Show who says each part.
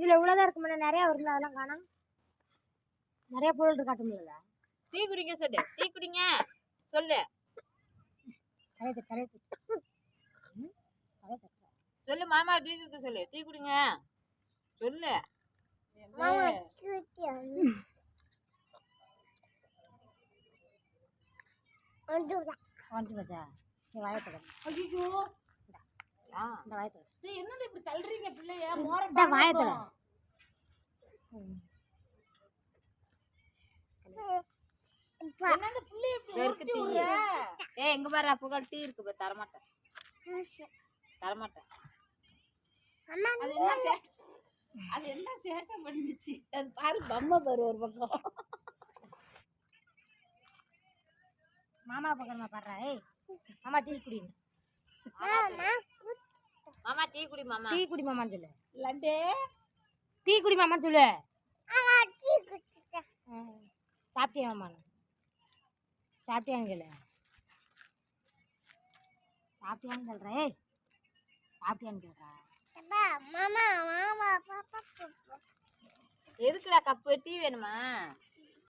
Speaker 1: இதில் இவ்வளோதான் இருக்குமா? நிறையா வரும்ல, அதெல்லாம் காணோம். நிறைய பொருள் காட்டும்ல.
Speaker 2: டீ குடிங்க சொல்லு. டீ குடிங்க சொல்லு. சொல்லு மாமா டீ குடிக்க சொல்லு. டீ குடிங்க சொல்லு. என்னது இப்படி தள்ளுறீங்க பிள்ளைய?
Speaker 1: வாயத்தோட
Speaker 2: என்னது பிள்ளைய இப்படி டீ? ஏய் எங்க பாரு புகழ் டீ இருக்கு பாரு. தரமாட்டேன் தரமாட்டேன். அது என்ன சேட்டை பண்ணிச்சு? அது பாரு பொம்மை பாரு ஒரு பக்கம்.
Speaker 1: மாமா பக்கமா பாடுறா. ஏய் மாமா டீ குடி.
Speaker 2: மாமா டீ குடி. மாமா
Speaker 1: டீ குடி மாமான்னு சொல்லு.
Speaker 2: லண்டே
Speaker 1: டீ குடி மாமான்னு சொல்லு. சாப்பிட்டியா மாமான்னு? சாப்பிட்டியான்னு கேளு. சாப்பிட்டியான்னு சொல்கிறேன். ஏய் சாப்பிட்டியான்னு கேட்குறா.
Speaker 2: எதுக்குடா கப்பு? டீ வேணுமா?